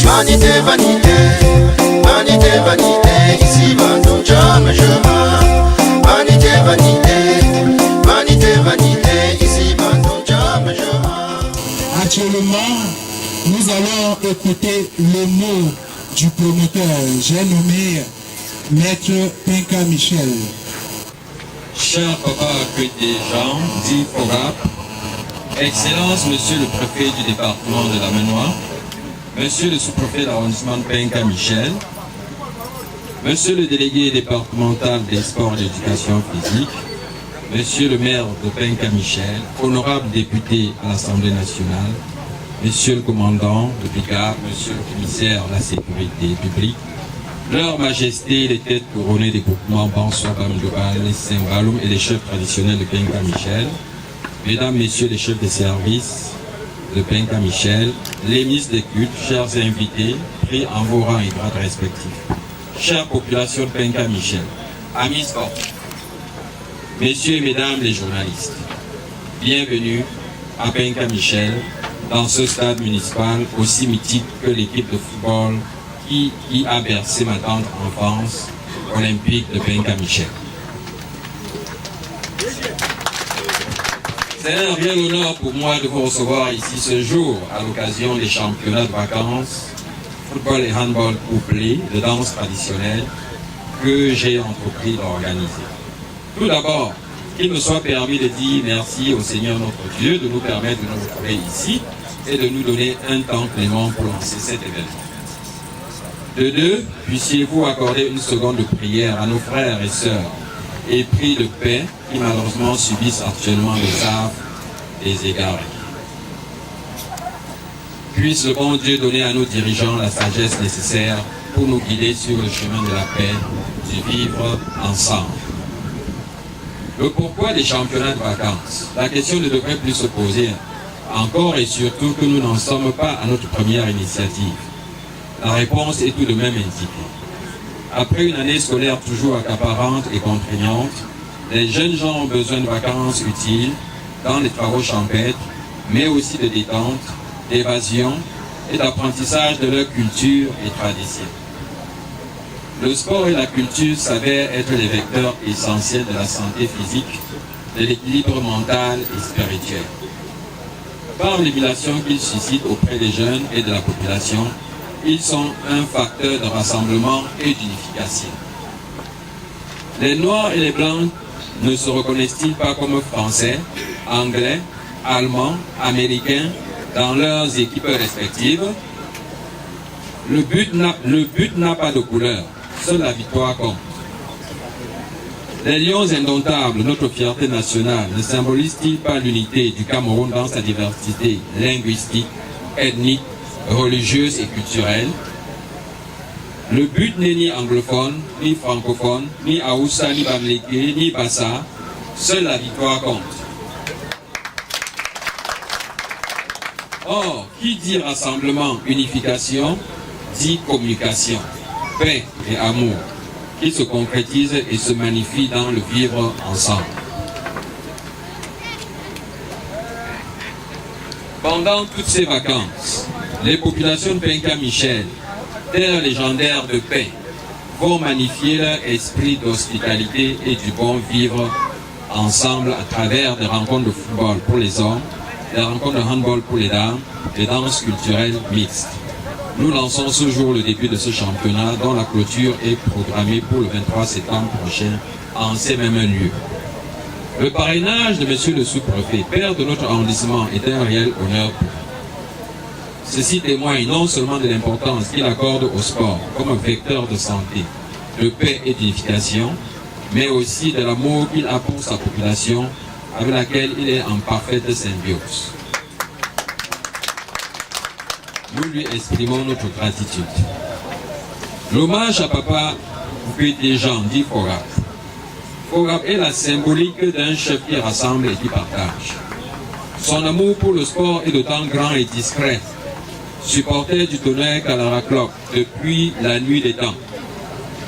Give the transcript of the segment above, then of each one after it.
Vanité, vanité, vanité, vanité, ici va ton jam, je vois. Vanité, vanité, vanité, vanité, ici va ton jam, je vois. Actuellement, nous allons écouter le mot du promoteur, j'ai nommé Maître Penka Michel. Cher papa que des gens, dit Fogap, Excellence, Monsieur le préfet du département de la Menoire, Monsieur le sous-préfet d'arrondissement de Penka Michel, Monsieur le délégué départemental des sports et de l'éducation physique, Monsieur le maire de Penka Michel, honorable député à l'Assemblée nationale, Monsieur le commandant de brigade, Monsieur le commissaire de la sécurité publique, Leur Majesté, les têtes couronnées des groupements Bansoa, Bamdoual, les Saint-Baloum et les chefs traditionnels de Penka Michel, Mesdames, Messieurs les chefs de service de Penka Michel, les ministres des cultes, chers invités, pris en vos rangs et grades respectifs. Chère population de Penka Michel, amis sportifs, Messieurs et Mesdames les journalistes, bienvenue à Penka Michel, dans ce stade municipal aussi mythique que l'équipe de football qui a bercé ma tendre enfance olympique de Penka Michel. C'est un réel honneur pour moi de vous recevoir ici ce jour à l'occasion des championnats de vacances, football et handball couplés de danse traditionnelle que j'ai entrepris d'organiser. Tout d'abord, qu'il me soit permis de dire merci au Seigneur notre Dieu de nous permettre de nous retrouver ici et de nous donner un temps clément pour lancer cet événement. De deux, puissiez-vous accorder une seconde de prière à nos frères et sœurs épris de paix qui malheureusement subissent actuellement les affres des égarés. Puisse le bon Dieu donner à nos dirigeants la sagesse nécessaire pour nous guider sur le chemin de la paix, du vivre ensemble. Le pourquoi des championnats de vacances? La question ne devrait plus se poser encore et surtout que nous n'en sommes pas à notre première initiative. La réponse est tout de même indiquée. Après une année scolaire toujours accaparante et contraignante, les jeunes gens ont besoin de vacances utiles dans les travaux champêtres, mais aussi de détente, d'évasion et d'apprentissage de leur culture et tradition. Le sport et la culture s'avèrent être les vecteurs essentiels de la santé physique, de l'équilibre mental et spirituel. Par l'émulation qu'ils suscitent auprès des jeunes et de la population, ils sont un facteur de rassemblement et d'unification. Les Noirs et les Blancs ne se reconnaissent-ils pas comme Français, Anglais, Allemands, Américains dans leurs équipes respectives? Le but n'a pas de couleur, seule la victoire compte. Les lions indomptables, notre fierté nationale, ne symbolisent-ils pas l'unité du Cameroun dans sa diversité linguistique, ethnique, religieuse et culturelle? Le but n'est ni anglophone, ni francophone, ni Aoussa, ni Bamléké, ni Bassa. Seule la victoire compte. Or, qui dit rassemblement, unification, dit communication, paix et amour, qui se concrétise et se magnifie dans le vivre ensemble. Pendant toutes ces vacances, les populations de Penka Michel, terre légendaire de paix, vont magnifier leur esprit d'hospitalité et du bon vivre ensemble à travers des rencontres de football pour les hommes, des rencontres de handball pour les dames, des danses culturelles mixtes. Nous lançons ce jour le début de ce championnat dont la clôture est programmée pour le 23 septembre prochain en ces mêmes lieux. Le parrainage de Monsieur le sous-préfet, père de notre arrondissement, est un réel honneur pour nous. Ceci témoigne non seulement de l'importance qu'il accorde au sport comme vecteur de santé, de paix et d'unification, mais aussi de l'amour qu'il a pour sa population avec laquelle il est en parfaite symbiose. Nous lui exprimons notre gratitude. L'hommage à Papa Pétéjean dit Fogap. Fogap est la symbolique d'un chef qui rassemble et qui partage. Son amour pour le sport est d'autant grand et discret. Supporter du tonnerre Kalara Club depuis la nuit des temps.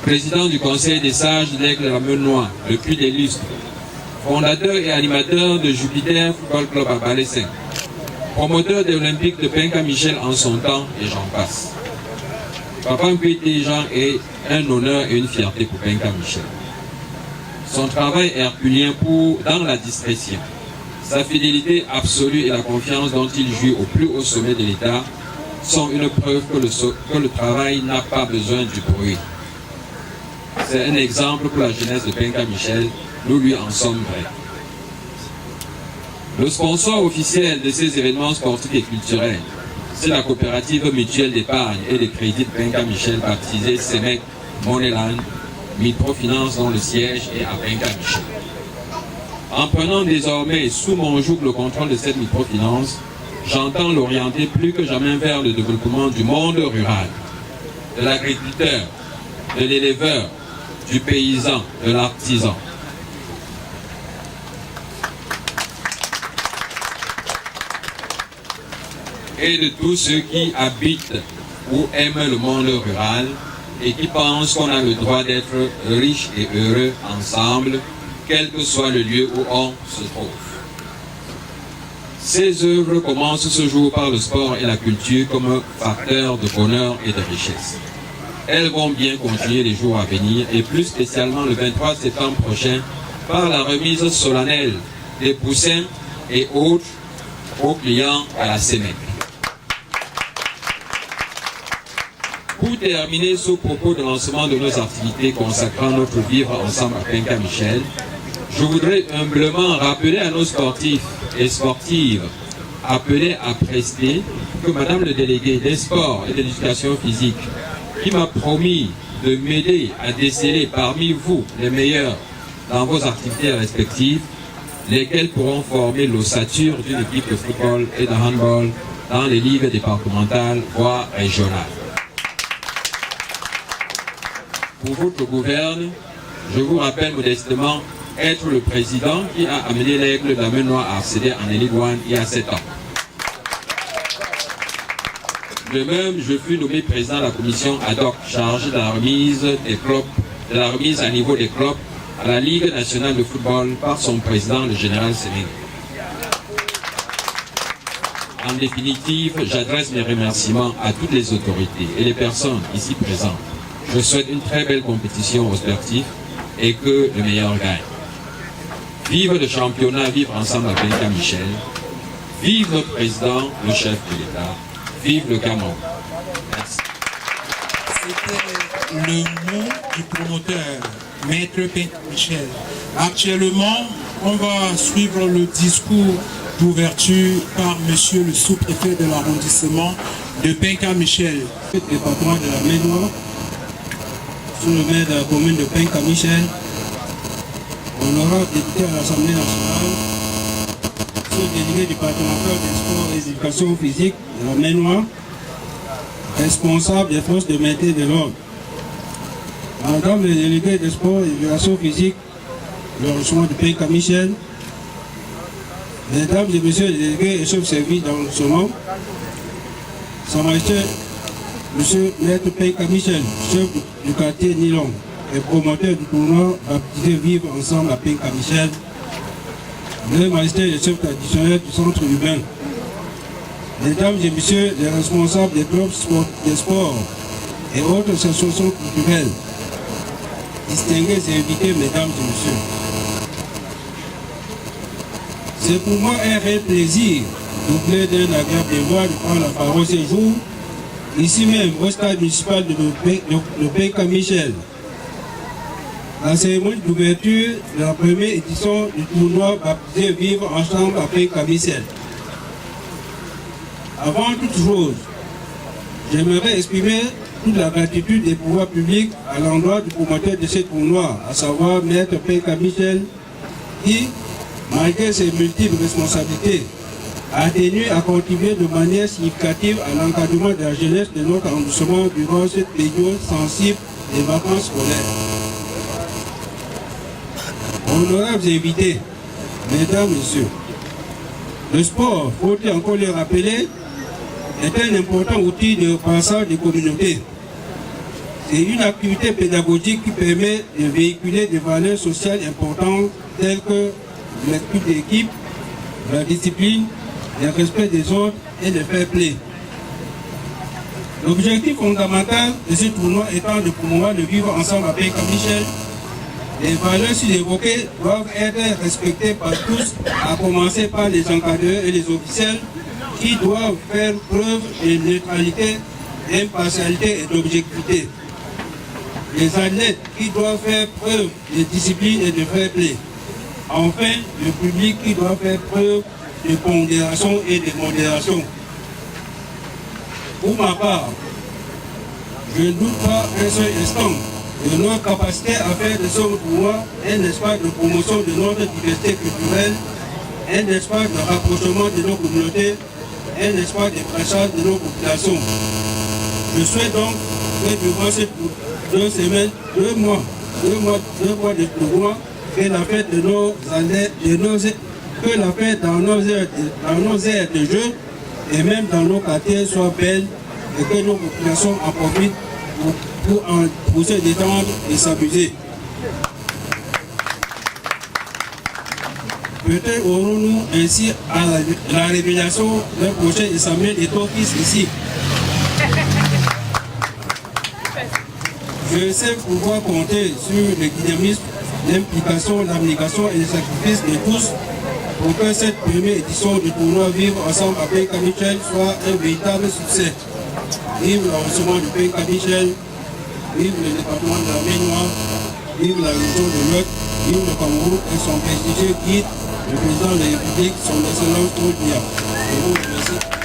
Président du Conseil des sages de l'Aigle de la Menoire depuis des lustres. fondateur et animateur de Jupiter Football Club à Balessin, promoteur des Olympiques de Penka Michel en son temps, et j'en passe. Papa Nkwete Jean est un honneur et une fierté pour Penka Michel. Son travail herculien dans la discrétion, sa fidélité absolue et la confiance dont il jouit au plus haut sommet de l'État sont une preuve que le travail n'a pas besoin du bruit. C'est un exemple pour la jeunesse de Penka Michel, nous lui en sommes vrais. Le sponsor officiel de ces événements sportifs et culturels, c'est la coopérative mutuelle d'épargne et de crédit de Penka Michel, baptisée CEMEC Moneyland, microfinance dont le siège est à Penka Michel. En prenant désormais sous mon joug le contrôle de cette microfinance, j'entends l'orienter plus que jamais vers le développement du monde rural, de l'agriculteur, de l'éleveur, du paysan, de l'artisan. Et de tous ceux qui habitent ou aiment le monde rural et qui pensent qu'on a le droit d'être riches et heureux ensemble, quel que soit le lieu où on se trouve. Ces œuvres commencent ce jour par le sport et la culture comme facteurs de bonheur et de richesse. Elles vont bien continuer les jours à venir et plus spécialement le 23 septembre prochain par la remise solennelle des poussins et autres aux clients à la CEMEC. Pour terminer ce propos de lancement de nos activités consacrant notre vivre ensemble à Penka Michel, je voudrais humblement rappeler à nos sportifs et sportives appelés à prester que Madame le délégué des sports et de l'éducation physique, qui m'a promis de m'aider à déceler parmi vous les meilleurs dans vos activités respectives, lesquelles pourront former l'ossature d'une équipe de football et de handball dans les ligues départementales, voire régionales. Pour votre gouverne, je vous rappelle modestement être le président qui a amené l'Aigle d'Amenois à accéder en Elite One il y a 7 ans. De même, je fus nommé président de la commission ad hoc chargée de la remise des clubs, de la remise à niveau des clubs à la Ligue nationale de football par son président, le général Séming. En définitive, j'adresse mes remerciements à toutes les autorités et les personnes ici présentes. Je souhaite une très belle compétition aux sportifs et que le meilleur gagne. Vive le championnat, vivre ensemble à Penka Michel. Vive notre président, le chef de l'État. Vive le Cameroun. Merci. C'était le mot du promoteur, Maître Penka Michel. Actuellement, on va suivre le discours d'ouverture par Monsieur le sous-préfet de l'arrondissement de Penka Michel. Le département de la Maine-Nord, sous le maire de la commune de Penka Michel, honorable député à l'Assemblée nationale, sous-délégué départemental des sports et de l'éducation physique de la Maine-Nord, responsable des forces de maintien de l'ordre. Madame le délégué des sports et de l'éducation physique, le l'arrondissement de Penka Michel, mesdames et messieurs les délégués et chefs de service d'arrondissement, Sa Majesté, Monsieur Maître Penka Michel, chef du quartier Nilon et promoteur du tournoi baptisé Vivre ensemble à Penka Michel, Mesdames et Majestés les chefs traditionnels du centre urbain, Mesdames et Messieurs les responsables des clubs des sports et autres associations culturelles, distingués et invités, Mesdames et Messieurs. C'est pour moi un réel plaisir, doublé d'un agréable devoir de prendre la parole ce jour, ici même au stade municipal de Penka Michel. La cérémonie d'ouverture de la première édition du tournoi baptisé Vivre ensemble à Penka Michel. Avant toute chose, j'aimerais exprimer toute la gratitude des pouvoirs publics à l'endroit du promoteur de ce tournoi, à savoir Maître Penka Michel, qui, malgré ses multiples responsabilités, a tenu à contribuer de manière significative à l'encadrement de la jeunesse de notre arrondissement durant cette période sensible des vacances scolaires. Honorables invités, mesdames, messieurs, le sport, faut-il encore le rappeler, est un important outil de passage des communautés. C'est une activité pédagogique qui permet de véhiculer des valeurs sociales importantes telles que l'esprit d'équipe, la discipline, le respect des autres et le fair play. L'objectif fondamental de ce tournoi étant de promouvoir le vivre ensemble à Pays-Cap-Michel. Les valeurs évoquées doivent être respectées par tous, à commencer par les encadreurs et les officiels qui doivent faire preuve de neutralité, d'impartialité et d'objectivité. Les athlètes qui doivent faire preuve de discipline et de fair play. Enfin, le public qui doit faire preuve de pondération et de modération. Pour ma part, je ne doute pas un seul instant de notre capacité à faire de ce tournoi un espace de promotion de notre diversité culturelle, un espace de rapprochement de nos communautés, un espace de passage de nos populations. Je souhaite donc que durant ces 2 semaines, 2 mois de tournoi, que la fête de nos années, que la fête dans nos aires de jeu et même dans nos quartiers soit belle et que nos populations en profitent pour se détendre et s'amuser. Peut-être aurons-nous ainsi à la révélation d'un prochain Samuel Eto'o-Fils ici. Je sais pouvoir compter sur le dynamisme, l'implication, l'abnégation et le sacrifice de tous pour que cette première édition du tournoi Vivre ensemble à Pays-Cap-Michel soit un véritable succès. Vive l'avancement du Pays-Cap-Michel, vive le département de la Maine-Noire, vive la région de Lot, vive le Cameroun et son prestigieux guide, le président de la République, son excellence Paul Biya. Je vous remercie.